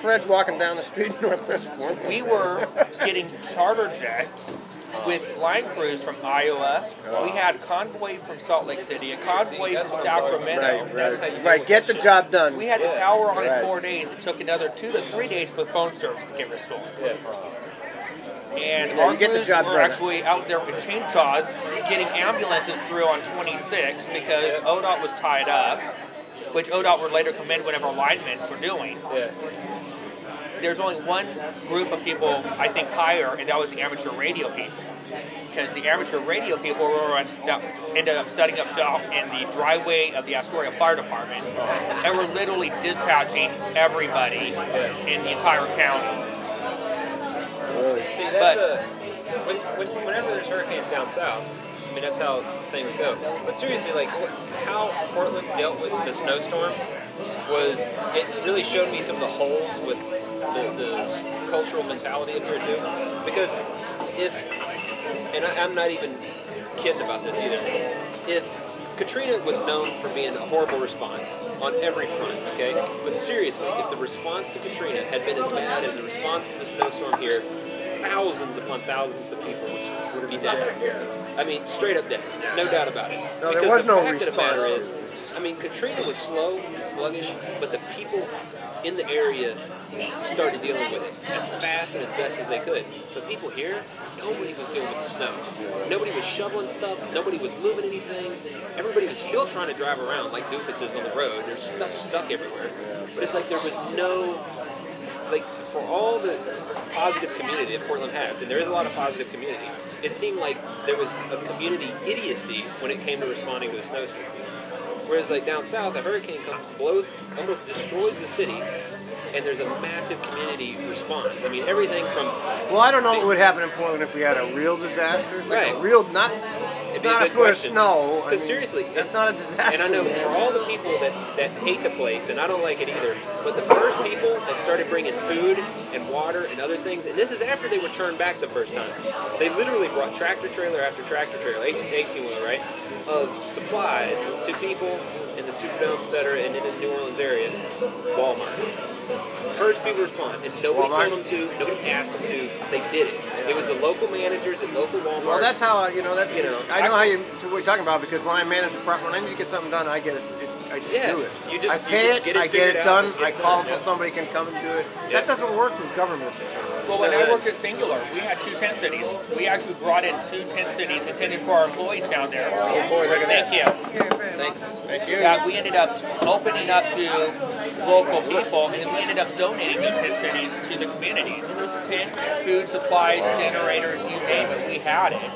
Fred walking down the street in Northwest Fort. We were getting charter jets with line crews from Iowa. We had convoys from Salt Lake City, a convoy from Sacramento. Right. Get the job done. We had the power on in 4 days. It took another 2 to 3 days for the phone service to get restored. And our crews were actually out there with chainsaws getting ambulances through on 26 because ODOT was tied up, which ODOT would later commend whatever linemen for doing. There's only one group of people I think higher, and that was the amateur radio people. Because the amateur radio people ended up setting up shop in the driveway of the Astoria Fire Department, and were literally dispatching everybody in the entire county. See, that's whenever there's hurricanes down south, I mean, that's how things go. But seriously, like, how Portland dealt with the snowstorm it really showed me some of the holes with the cultural mentality in here, too. Because and I'm not even kidding about this either, if Katrina was known for being a horrible response on every front, okay? But seriously, if the response to Katrina had been as bad as the response to the snowstorm here, thousands upon thousands of people would be dead. I mean, straight up dead. No doubt about it. No, there was no response. The fact of the matter is, I mean, Katrina was slow and sluggish, but the people in the area started dealing with it as fast and as best as they could. But people here, nobody was dealing with the snow. Nobody was shoveling stuff. Nobody was moving anything. Everybody was still trying to drive around like doofuses on the road. There's stuff stuck everywhere. But it's like there was no, like, for all the positive community that Portland has, and there is a lot of positive community, it seemed like there was a community idiocy when it came to responding to a snowstorm. Whereas like down south, a hurricane comes, blows, almost destroys the city, and there's a massive community response. I mean, everything from... Well, I don't know what would happen in Portland if we had a real disaster. Like a real, not a foot of snow. Because seriously, that's not a disaster. And I know for all the people that hate the place, and I don't like it either, but the first people that started bringing food and water and other things, and this is after they were turned back the first time, they literally brought tractor trailer after tractor trailer, 18-wheeler, right, of supplies to people in the Superdome, etc., and in the New Orleans area. Walmart. First people respond, and nobody told them to, nobody asked them to, they did it. It was the local managers at local Walmart. Well, that's how, I know how what you're talking about, because when I manage the property, when I need to get something done, I just do it. I pay it, I get it done, I call until somebody can come and do it. That doesn't work with government. Well, when I worked at Singular, we had 2 tent cities. We actually brought in 2 tent cities intended for our employees down there. Oh boy, look at that. Thank you. Thanks. Thank you. Yeah, we ended up opening up to local people, and then we ended up donating those tent cities to the communities. Tents, food supplies, generators, you name it, we had it.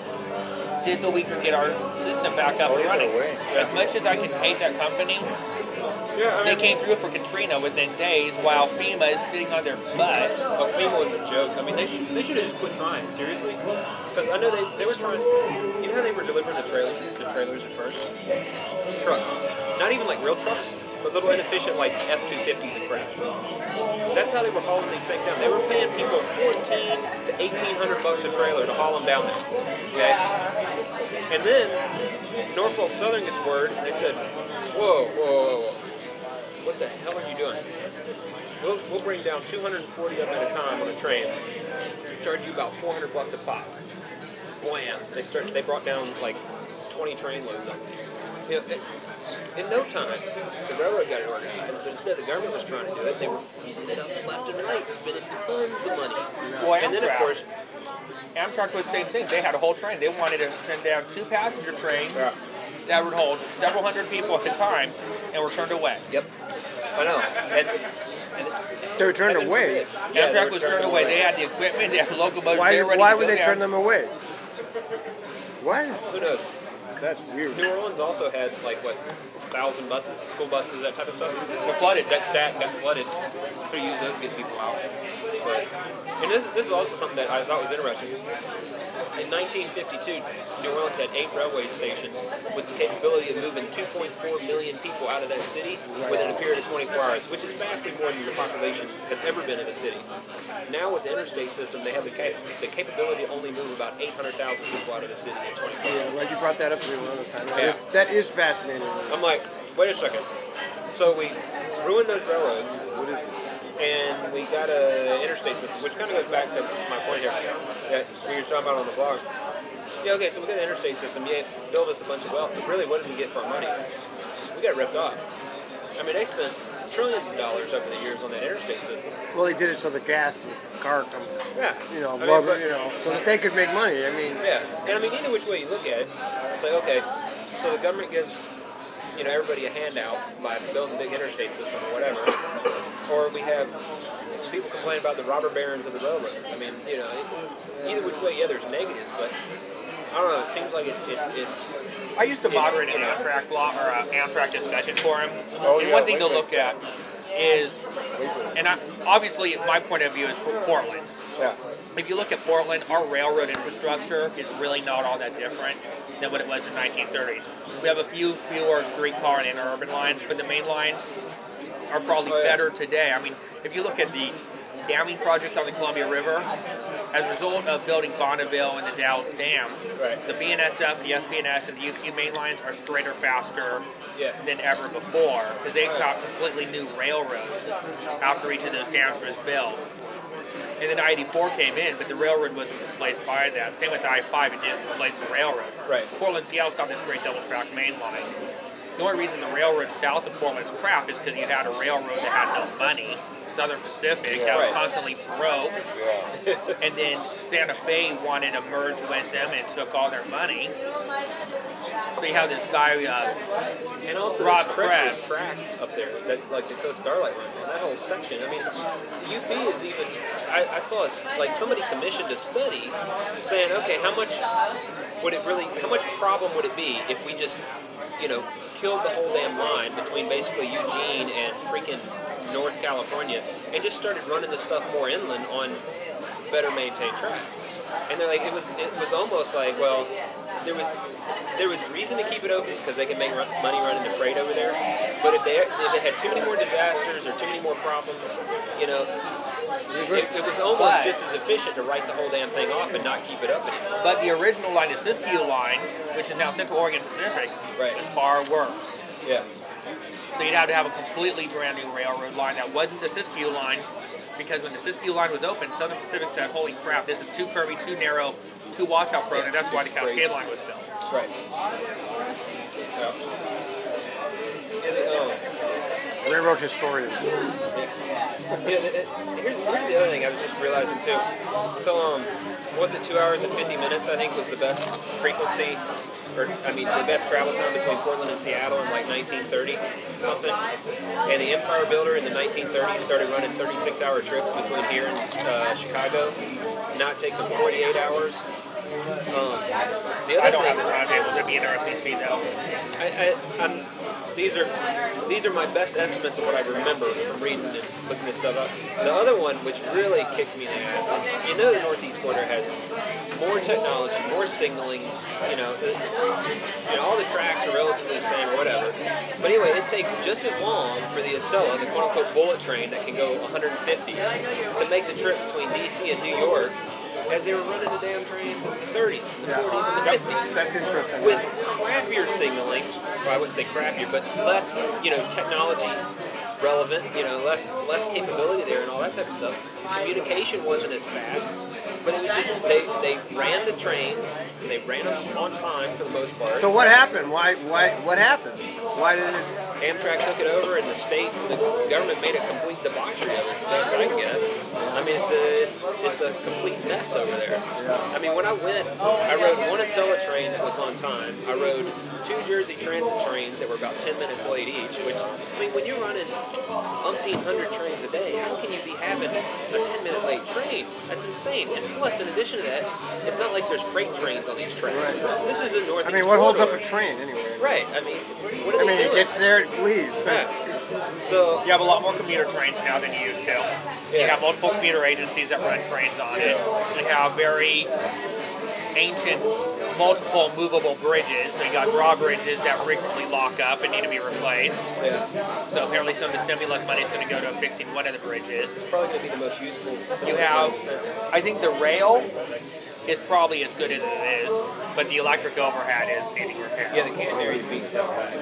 Just so we could get our system back up and running. As much as I can hate that company, they came through for Katrina within days, while FEMA is sitting on their butts. Oh, FEMA was a joke. I mean, they should have just quit trying, seriously. Because I know they were trying, you know how they were delivering the trailers at first? Trucks. Not even like real trucks, but little inefficient like F-250s and crap. That's how they were hauling these things down. They were paying people $1,400 to $1,800 a trailer to haul them down there. Okay? And then Norfolk Southern gets word, and they said, whoa. What the hell are you doing? We'll bring down 240 of them at a time on a train. Charge you about $400 a pop. Blam! They brought down like 20 train loads of them. You know, in no time, the railroad got it organized, but instead the government was trying to do it. They were eating it up left and right, spending tons of money. Well, and then of course, Amtrak was the same thing. They had a whole train. They wanted to send down 2 passenger trains that would hold several hundred people at a time, and were turned away. Yep. I know. And they were turned away? Amtrak was turned away. They had the equipment, they had locomotives. Why would they turn them away? Why? Who knows? That's weird. New Orleans also had, like, what, 1,000 buses, school buses, that type of stuff. They're flooded. That sat and got flooded. Could use those to get people out. But, and this is also something that I thought was interesting. In 1952, New Orleans had 8 railway stations with the capability of moving 2.4 million people out of that city within a period of 24 hours, which is vastly more than the population has ever been in the city. Now with the interstate system, they have the capability to only move about 800,000 people out of the city in 24 hours. Yeah, well, you brought that up to me another time. That is fascinating. I'm like, wait a second. So we ruined those railroads. What is it? and we got an interstate system, which kind of goes back to my point here that we were talking about on the blog. Yeah, okay, so we got an interstate system. Yeah, build us a bunch of wealth, but really, what did we get for our money? We got ripped off. I mean, they spent trillions of dollars over the years on that interstate system. Well, they did it so the gas and the car come, so that they could make money. I mean, yeah, and I mean, either which way you look at it, it's like, okay, so the government gives, everybody a handout by building a big interstate system or whatever, or we have people complain about the robber barons of the railroads. I mean, either which way, yeah, there's negatives, but I don't know. It seems like it I used to moderate an Amtrak blog or Amtrak discussion forum. And one thing to look at is, and obviously my point of view is Portland. Yeah. If you look at Portland, our railroad infrastructure is really not all that different than what it was in the 1930s. We have a fewer streetcar and interurban lines, but the main lines are probably better today. I mean, if you look at the damming projects on the Columbia River, as a result of building Bonneville and the Dalles Dam, the BNSF, the SPNS, and the UP main lines are straighter, faster than ever before, because they've got completely new railroads after each of those dams was built. And then I-84 came in, but the railroad wasn't displaced by that. Same with I-5, it didn't displace the railroad. Right. Portland, Seattle's got this great double-track main line. The only reason the railroad south of Portland's crap is because you had a railroad that had no money, Southern Pacific, that was constantly broke. And then Santa Fe wanted to merge with them and took all their money. So you have this guy, and also Rob Kress track up there that like the Coast Starlight runs on. That whole section. I mean, the UP is even. I saw somebody commissioned a study saying, okay, how much problem would it be if we just, killed the whole damn line between basically Eugene and freaking North California and just started running the stuff more inland on better maintained track. And they're like, it was almost like, well, there was reason to keep it open because they can make money running the freight over there. But if they had too many more disasters or too many more problems, it was almost just as efficient to write the whole damn thing off and not keep it up anymore. But the original line, the Siskiyou line, which is now Central Oregon Pacific, is far worse. Yeah. So you'd have to have a completely brand new railroad line that wasn't the Siskiyou line, because when the Siskiyou line was open, Southern Pacific said, holy crap, this is too curvy, too narrow, too washout prone, and that's why the Cascade line was built. Right. Railroad historians. Here's the other thing I was just realizing too. So, was it 2 hours and 50 minutes? I think was the best frequency, the best travel time between Portland and Seattle in like 1930 something. And the Empire Builder in the 1930s started running 36-hour trips between here and Chicago. Now it takes them 48 hours. I don't have the timetable. It'd be interesting to see though. These are my best estimates of what I remember from reading and looking this stuff up. The other one, which really kicks me in the ass, is the Northeast Corridor has more technology, more signaling. All the tracks are relatively the same or whatever. But anyway, it takes just as long for the Acela, the quote-unquote bullet train that can go 150, to make the trip between D.C. and New York as they were running the damn trains in the 30s, the 40s, and the 50s. That's interesting. With crappier signaling, well, I wouldn't say crappier, but less, technology relevant, less capability there and all that type of stuff. Communication wasn't as fast, but it was just, they ran the trains, they ran them on time for the most part. So what happened? What happened? Why did it? Amtrak took it over, and the states and the government made a complete debauchery of it. It's the best I can guess. I mean, it's a complete mess over there. Yeah. I mean, when I went, I rode one Acela train that was on time. I rode 2 Jersey Transit trains that were about 10 minutes late each. Which, I mean, when you're running umpteen hundred trains a day, how can you be having a 10-minute late train? That's insane. And plus, in addition to that, it's not like there's freight trains on these tracks. Right. This is a Northeast. I mean, what holds up a train anyway? Right. I mean, what are they doing? It gets there, it leaves. Yeah. So you have a lot more commuter trains now than you used to. You have multiple commuter agencies that run trains on it. You have very ancient, multiple movable bridges. So you got drawbridges that frequently lock up and need to be replaced. Yeah. So apparently some of the stimulus money is going to go to fixing one of the bridges. It's probably going to be the most useful. You have, I think the rail is probably as good as it is, but the electric overhead is needing repair. Yeah, the catenary beat is bad.